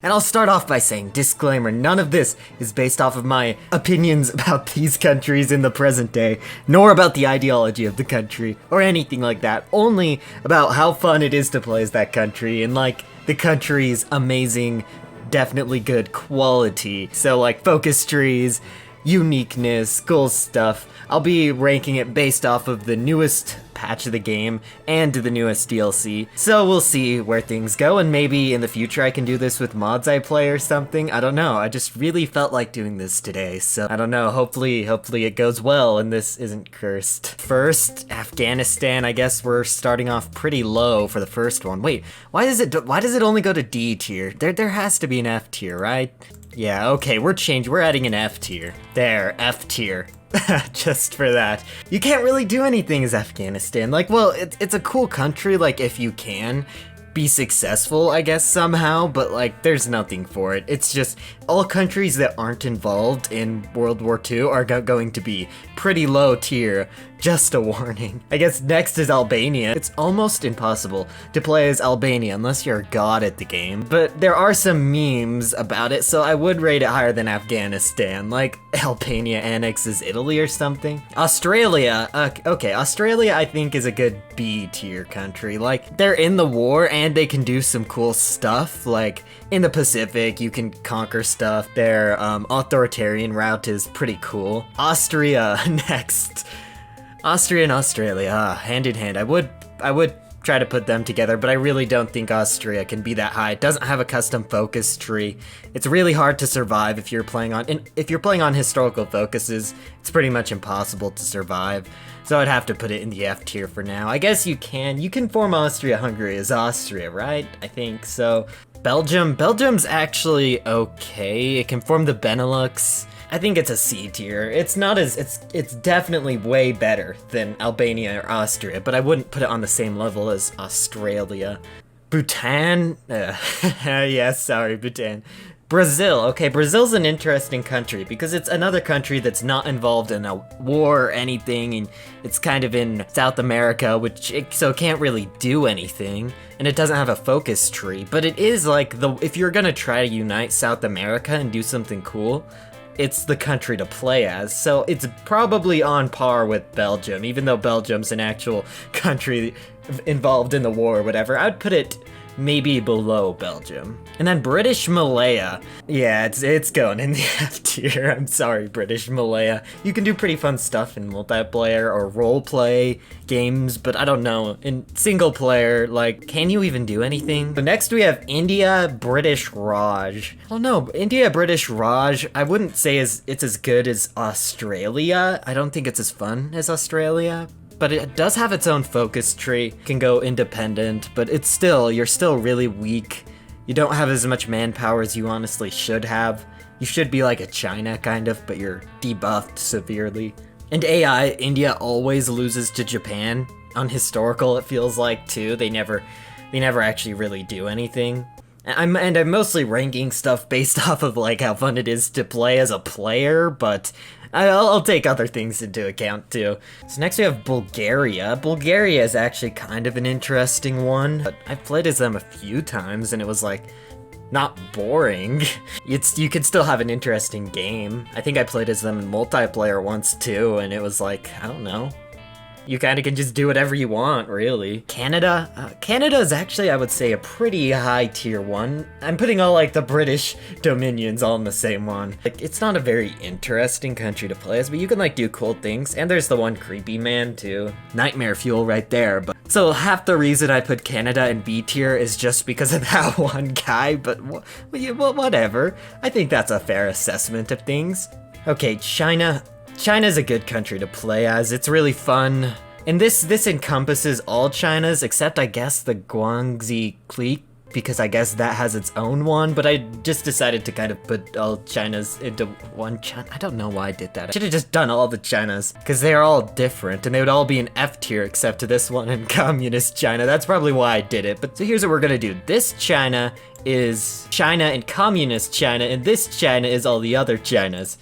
And I'll start off by saying, disclaimer, none of this is based off of my opinions about these countries in the present day, nor about the ideology of the country, or anything like that, only about how fun it is to play as that country, and like, the country's amazing, definitely good quality. So like, focus trees, uniqueness, cool stuff. I'll be ranking it based off of the newest patch of the game and the newest DLC. So we'll see where things go, and maybe in the future I can do this with mods I play or something. I don't know. I just really felt like doing this today, so I don't know. Hopefully it goes well and this isn't cursed. First, Afghanistan. I guess we're starting off pretty low for the first one. Wait, why does it only go to D tier? There has to be an F tier, right? Yeah, okay, we're adding an F tier. There, F tier. Just for that. You can't really do anything as Afghanistan. Like, well, it's a cool country, like, if you can be successful, I guess, somehow, but, like, there's nothing for it. It's just, all countries that aren't involved in World War II are going to be pretty low tier. Just a warning. I guess next is Albania. It's almost impossible to play as Albania unless you're a god at the game, but there are some memes about it, so I would rate it higher than Afghanistan, like Albania annexes Italy or something. Australia, okay, Australia I think is a good B tier country. Like, they're in the war and they can do some cool stuff, like in the Pacific you can conquer stuff. Their authoritarian route is pretty cool. Austria next. Austria and Australia, hand in hand. I would try to put them together, but I really don't think Austria can be that high. It doesn't have a custom focus tree. It's really hard to survive if you're playing on historical focuses. It's pretty much impossible to survive. So I'd have to put it in the F tier for now. I guess you can form Austria-Hungary as Austria, right? I think so. Belgium's actually okay. It can form the Benelux. I think it's a C tier. It's definitely way better than Albania or Austria, but I wouldn't put it on the same level as Australia. Bhutan? Yeah, sorry, Bhutan. Brazil. Okay, Brazil's an interesting country because it's another country that's not involved in a war or anything, and it's kind of in South America, so it can't really do anything, and it doesn't have a focus tree, but it is like, if you're gonna try to unite South America and do something cool, it's the country to play as, so it's probably on par with Belgium, even though Belgium's an actual country involved in the war or whatever. I'd put it maybe below Belgium. And then British Malaya. Yeah, it's going in the F tier. I'm sorry, British Malaya. You can do pretty fun stuff in multiplayer or roleplay games, but I don't know. In single player, like, can you even do anything? But next we have India, British Raj. I don't know, India, British Raj, I wouldn't say it's as good as Australia. I don't think it's as fun as Australia. But it does have its own focus tree, can go independent, but you're still really weak. You don't have as much manpower as you honestly should have. You should be like a China, kind of, but you're debuffed severely. And AI, India always loses to Japan. On historical, it feels like, too. They never actually really do anything. I'm mostly ranking stuff based off of, like, how fun it is to play as a player, but I'll take other things into account, too. So next we have Bulgaria. Bulgaria is actually kind of an interesting one, but I've played as them a few times, and it was, like, not boring. You could still have an interesting game. I think I played as them in multiplayer once, too, and it was, like, I don't know. You kind of can just do whatever you want, really. Canada? Canada is actually, I would say, a pretty high tier one. I'm putting all, like, the British dominions all in the same one. Like, it's not a very interesting country to play as, but you can, like, do cool things. And there's the one creepy man, too. Nightmare fuel right there. But so half the reason I put Canada in B tier is just because of that one guy, but whatever. I think that's a fair assessment of things. Okay, China. China's a good country to play as. It's really fun. And this encompasses all Chinas, except I guess the Guangxi clique, because I guess that has its own one, but I just decided to kind of put all Chinas into one China. I don't know why I did that. I should have just done all the Chinas, because they're all different, and they would all be in F tier except to this one in Communist China. That's probably why I did it. But so here's what we're gonna do. This China is China and Communist China, and this China is all the other Chinas.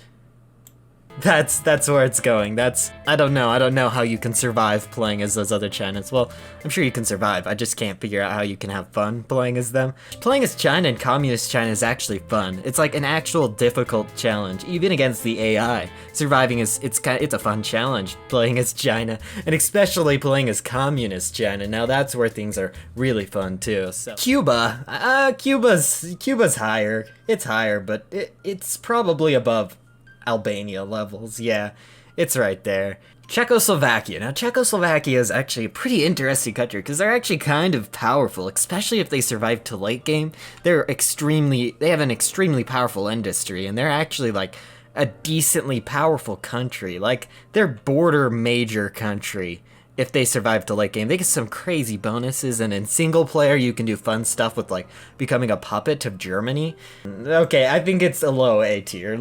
That's where it's going. I don't know how you can survive playing as those other Chinas. Well, I'm sure you can survive. I just can't figure out how you can have fun playing as them. Playing as China and Communist China is actually fun. It's like an actual difficult challenge, even against the AI. Surviving is it's a fun challenge playing as China, and especially playing as Communist China. Now that's where things are really fun too. So Cuba's higher. It's higher, but it's probably above Albania levels. Yeah, it's right there. Czechoslovakia. Now, Czechoslovakia is actually a pretty interesting country because they're actually kind of powerful, especially if they survive to late game. They have an extremely powerful industry, and they're actually like a decently powerful country. Like, they're border major country. If they survive to late game, they get some crazy bonuses, and in single player, you can do fun stuff with like becoming a puppet of Germany. Okay, I think it's a low A tier.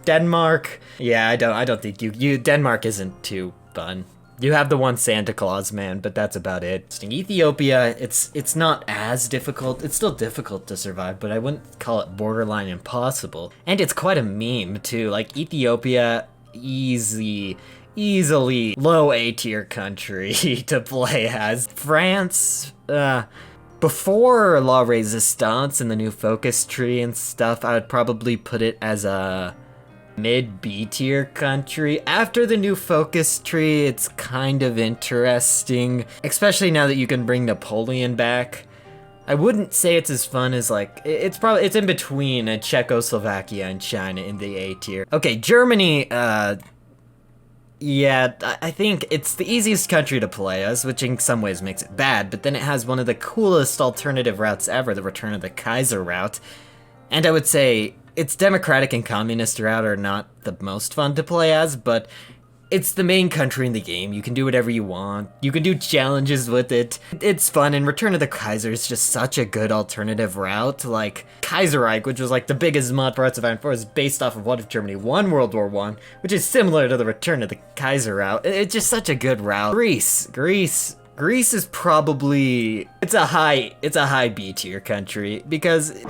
Denmark, yeah, I don't think Denmark isn't too fun. You have the one Santa Claus man, but that's about it. Ethiopia, it's not as difficult. It's still difficult to survive, but I wouldn't call it borderline impossible. And it's quite a meme too. Like Ethiopia, easily low A tier country to play as. France, before La Resistance and the new focus tree and stuff, I would probably put it as a mid B tier country. After the new focus tree, it's kind of interesting, especially now that you can bring Napoleon back. I wouldn't say it's as fun as like, it's in between Czechoslovakia and China in the A tier. Okay, Germany, yeah, I think it's the easiest country to play as, which in some ways makes it bad, but then it has one of the coolest alternative routes ever, the Return of the Kaiser route. And I would say its democratic and communist route are not the most fun to play as, but it's the main country in the game. You can do whatever you want. You can do challenges with it. It's fun, and Return of the Kaiser is just such a good alternative route. Like, Kaiserreich, which was like the biggest mod for Hearts of Iron 4, is based off of What If Germany Won World War I, which is similar to the Return of the Kaiser route. It's just such a good route. Greece is probably, it's a high B tier country, because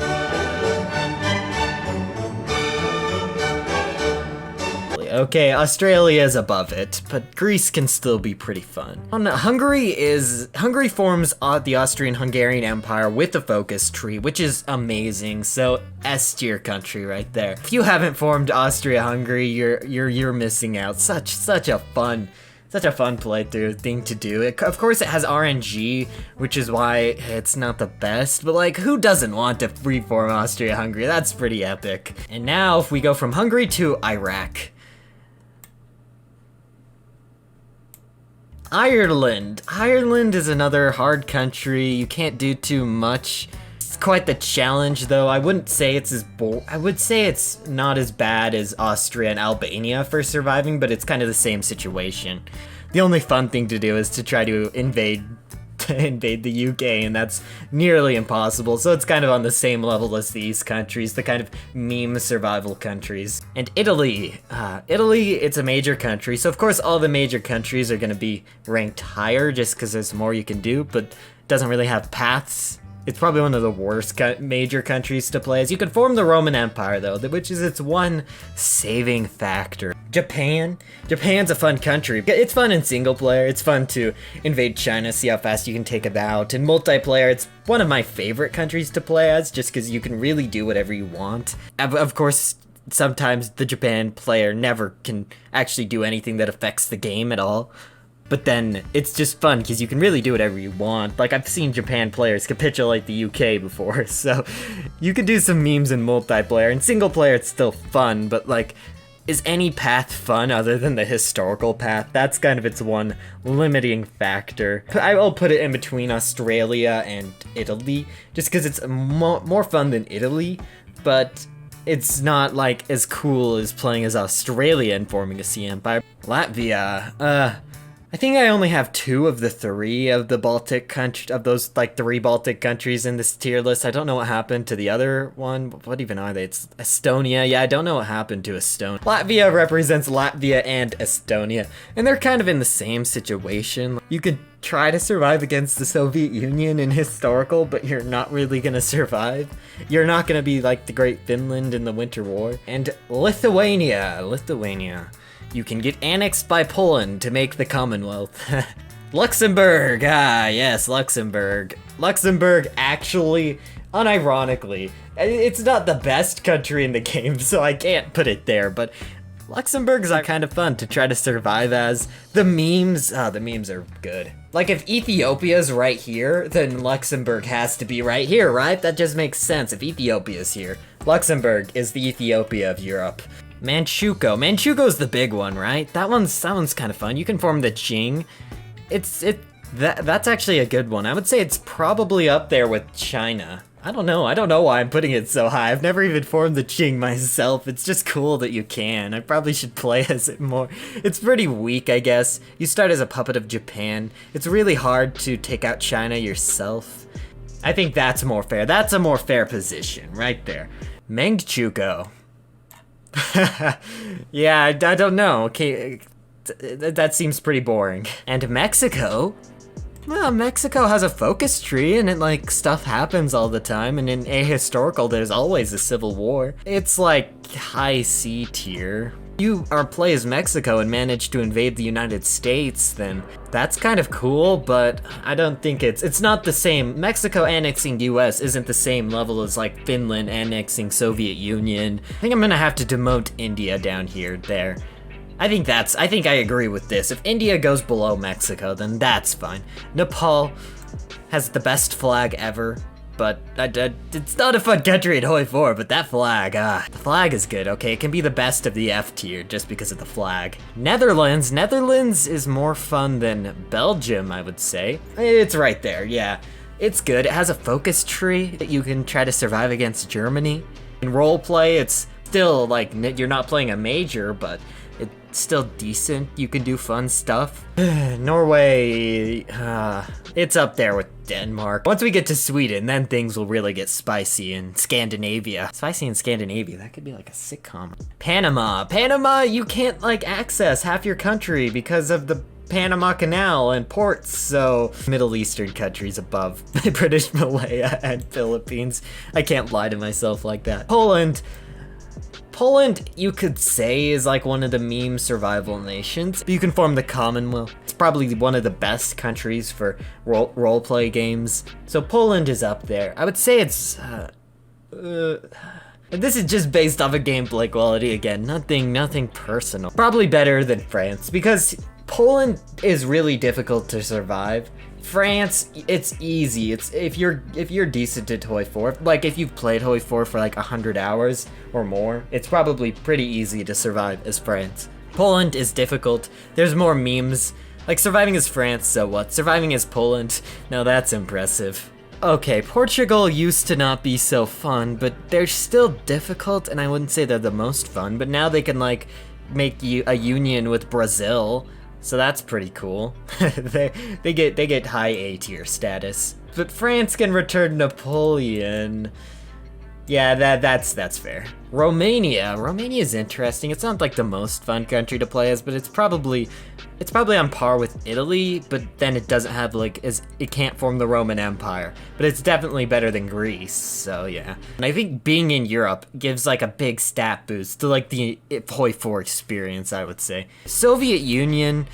okay, Australia is above it, but Greece can still be pretty fun. Hungary forms the Austrian-Hungarian Empire with a focus tree, which is amazing. So S tier country right there. If you haven't formed Austria-Hungary, you're missing out. Such a fun playthrough thing to do. Of course, it has RNG, which is why it's not the best, but like, who doesn't want to reform Austria-Hungary? That's pretty epic. And now, if we go from Hungary to Iraq. Ireland is another hard country. You can't do too much. It's quite the challenge, though. I wouldn't say it's I would say it's not as bad as Austria and Albania for surviving, but it's kind of the same situation. The only fun thing to do is to try to invade the UK, and that's nearly impossible, so it's kind of on the same level as these countries, the kind of meme survival countries. And Italy, it's a major country, so of course all the major countries are going to be ranked higher just because there's more you can do, but it doesn't really have paths. It's probably one of the worst major countries to play as. You can form the Roman Empire, though, which is its one saving factor. Japan's a fun country. It's fun in single player. It's fun to invade China, see how fast you can take it out. In multiplayer, it's one of my favorite countries to play as, just because you can really do whatever you want. Of course, sometimes the Japan player never can actually do anything that affects the game at all. But then it's just fun because you can really do whatever you want. Like, I've seen Japan players capitulate the UK before, so you can do some memes in multiplayer. In single player, it's still fun, but like, is any path fun other than the historical path? That's kind of its one limiting factor. I will put it in between Australia and Italy, just because it's more fun than Italy, but it's not like as cool as playing as Australia and forming a sea empire. Latvia, I think I only have 2 of the 3 of the Baltic country of those like 3 Baltic countries in this tier list. I don't know what happened to the other one. What even are they? It's Estonia. Yeah, I don't know what happened to Estonia. Latvia represents Latvia and Estonia, and they're kind of in the same situation. You could try to survive against the Soviet Union in historical, but you're not really gonna survive. You're not gonna be like the Great Finland in the Winter War. And Lithuania. You can get annexed by Poland to make the Commonwealth. Luxembourg, yes, Luxembourg. Luxembourg actually, unironically, it's not the best country in the game, so I can't put it there, but Luxembourg's are kind of fun to try to survive as. The memes are good. Like if Ethiopia's right here, then Luxembourg has to be right here, right? That just makes sense. If Ethiopia's here, Luxembourg is the Ethiopia of Europe. Manchukuo's the big one, right? That one's kind of fun. You can form the Qing. That's actually a good one. I would say it's probably up there with China. I don't know why I'm putting it so high. I've never even formed the Qing myself. It's just cool that you can. I probably should play as it more. It's pretty weak, I guess. You start as a puppet of Japan. It's really hard to take out China yourself. I think that's more fair. That's a more fair position, right there. Manchukuo. Yeah, I don't know. Okay, that seems pretty boring. And Mexico? Well, Mexico has a focus tree and like stuff happens all the time, and in ahistorical there's always a civil war. It's like high C tier. You play as Mexico and manage to invade the United States, then that's kind of cool, but I don't think it's not the same. Mexico annexing US isn't the same level as like Finland annexing Soviet Union. I think I'm gonna have to demote India down here, there. I think I agree with this. If India goes below Mexico, then that's fine. Nepal has the best flag ever, but it's not a fun country at HOI4, but that flag, the flag is good, okay? It can be the best of the F tier just because of the flag. Netherlands is more fun than Belgium, I would say. It's right there, yeah. It's good, it has a focus tree that you can try to survive against Germany. In roleplay, it's still like, you're not playing a major, but it's still decent. You can do fun stuff. Norway, it's up there with Denmark. Once we get to Sweden, then things will really get spicy in Scandinavia. Spicy in Scandinavia, that could be like a sitcom. Panama, you can't like access half your country because of the Panama Canal and ports, so Middle Eastern countries above British Malaya and Philippines. I can't lie to myself like that. Poland, you could say, is like one of the meme survival nations. You can form the Commonwealth. It's probably one of the best countries for roleplay games. So Poland is up there. I would say it's, this is just based off of gameplay quality again. Nothing personal. Probably better than France, because Poland is really difficult to survive. France, it's easy. It's if you're decent at HOI4, like if you've played HOI4 for like 100 hours or more, it's probably pretty easy to survive as France. Poland is difficult. There's more memes. Like surviving as France, so what? Surviving as Poland, now that's impressive. Okay, Portugal used to not be so fun, but they're still difficult, and I wouldn't say they're the most fun, but now they can like make a union with Brazil. So that's pretty cool. they get high A tier status. But France can return Napoleon. Yeah, that's fair. Romania is interesting. It's not like the most fun country to play as, but it's probably on par with Italy, but then it doesn't have like it can't form the Roman Empire. But it's definitely better than Greece, so yeah. And I think being in Europe gives like a big stat boost to like the HOI4 experience, I would say. Soviet Union,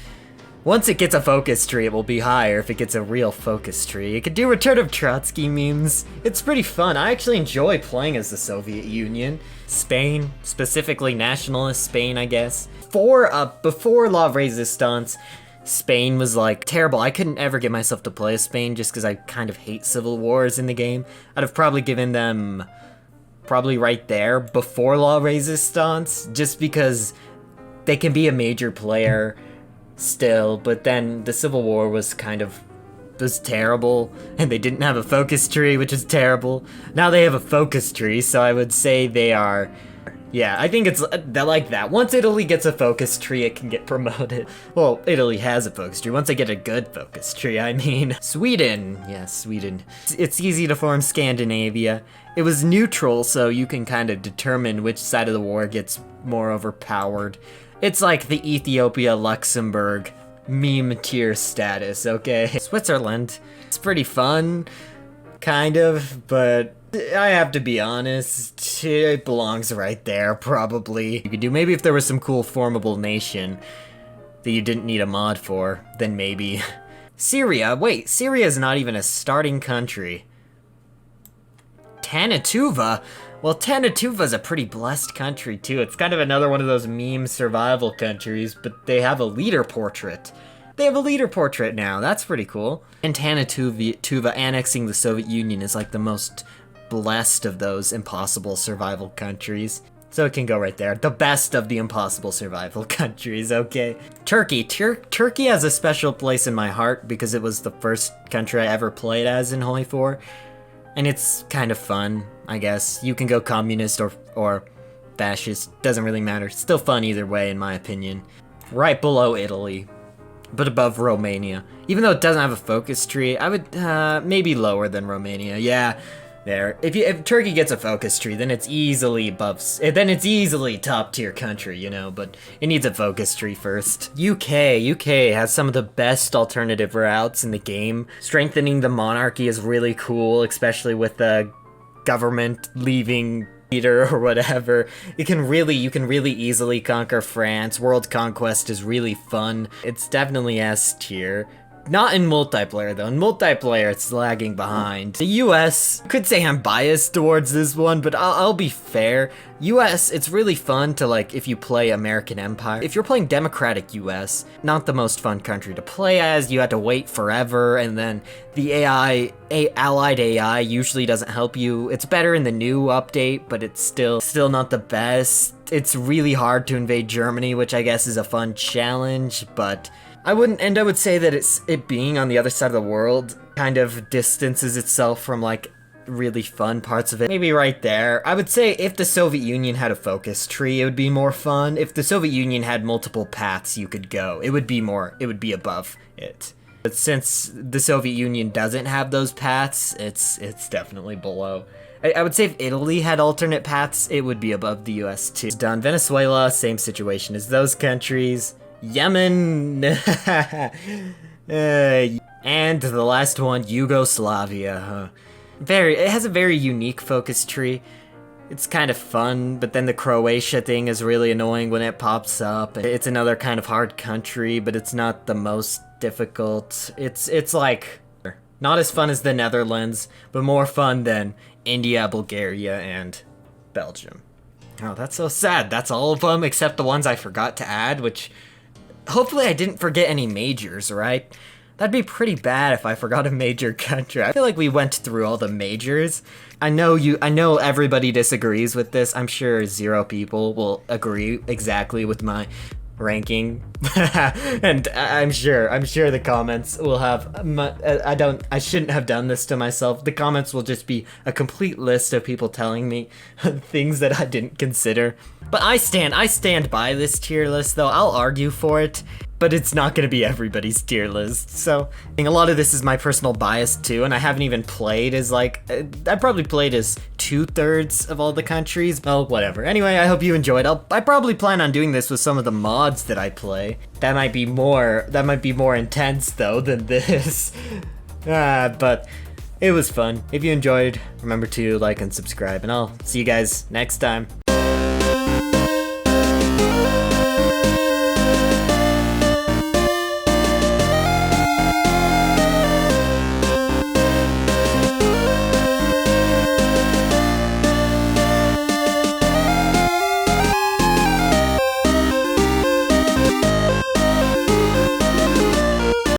once it gets a focus tree, it will be higher if it gets a real focus tree. It could do Return of Trotsky memes. It's pretty fun. I actually enjoy playing as the Soviet Union. Spain, specifically nationalist Spain, I guess. Before La Resistance, Spain was like terrible. I couldn't ever get myself to play as Spain just because I kind of hate civil wars in the game. I'd have probably given them probably right there before La Resistance, just because they can be a major player still, but then the Civil War was terrible, and they didn't have a focus tree, which is terrible. Now they have a focus tree, so I would say they are Yeah, I think it's like that. Once Italy gets a focus tree, it can get promoted. Well, Italy has a focus tree. Once they get a good focus tree, I mean. Sweden. Yeah, Sweden. It's easy to form Scandinavia. It was neutral, so you can kind of determine which side of the war gets more overpowered. It's like the Ethiopia, Luxembourg meme tier status, okay? Switzerland. It's pretty fun, kind of, but I have to be honest, it belongs right there, probably. You could do, maybe if there was some cool formable nation that you didn't need a mod for, then maybe. Syria, wait, Syria is not even a starting country. Tanatuva? Well, Tanatuva's a pretty blessed country, too. It's kind of another one of those meme survival countries, but they have a leader portrait. They have a leader portrait now, that's pretty cool. And Tanatuva annexing the Soviet Union is like the most blessed of those impossible survival countries. So it can go right there. The best of the impossible survival countries, okay? Turkey. Turkey has a special place in my heart because it was the first country I ever played as in HOI4. And it's kind of fun, I guess. You can go communist or fascist, doesn't really matter. It's still fun either way, in my opinion. Right below Italy, but above Romania. Even though it doesn't have a focus tree, I would maybe lower than Romania. Yeah, there. If Turkey gets a focus tree, then it's easily above. Then it's easily top tier country, you know. But it needs a focus tree first. UK has some of the best alternative routes in the game. Strengthening the monarchy is really cool, especially with the government leaving Peter or whatever. You can really easily conquer France. World conquest is really fun. It's definitely S tier. Not in multiplayer though. In multiplayer it's lagging behind. The US, I could say I'm biased towards this one, but I'll be fair. US, it's really fun to like if you play American Empire. If you're playing Democratic US, not the most fun country to play as. You have to wait forever, and then the allied AI usually doesn't help you. It's better in the new update, but it's still not the best. It's really hard to invade Germany, which I guess is a fun challenge, but I would say that it being on the other side of the world kind of distances itself from like really fun parts of it. Maybe right there. I would say if the Soviet Union had a focus tree, it would be more fun. If the Soviet Union had multiple paths you could go, it would be above it. But since the Soviet Union doesn't have those paths, it's definitely below. I would say if Italy had alternate paths, it would be above the US too. It's done. Venezuela, same situation as those countries. Yemen, and the last one, Yugoslavia. It has a very unique focus tree. It's kind of fun, but then the Croatia thing is really annoying when it pops up. It's another kind of hard country, but it's not the most difficult. It's like not as fun as the Netherlands, but more fun than India, Bulgaria, and Belgium. Oh, that's so sad. That's all of them except the ones I forgot to add, which hopefully I didn't forget any majors, right? That'd be pretty bad if I forgot a major country. I feel like we went through all the majors. I know everybody disagrees with this. I'm sure 0 people will agree exactly with my ranking. And I'm sure the comments will have I shouldn't have done this to myself. The comments will just be a complete list of people telling me things that I didn't consider. But I stand by this tier list though. I'll argue for it, but it's not going to be everybody's tier list. So a lot of this is my personal bias too, and I haven't even played as I probably played as 2/3 of all the countries. Oh, whatever. Anyway, I hope you enjoyed. I probably plan on doing this with some of the mods that I play. That might be more intense though than this. But it was fun. If you enjoyed, remember to like and subscribe, and I'll see you guys next time.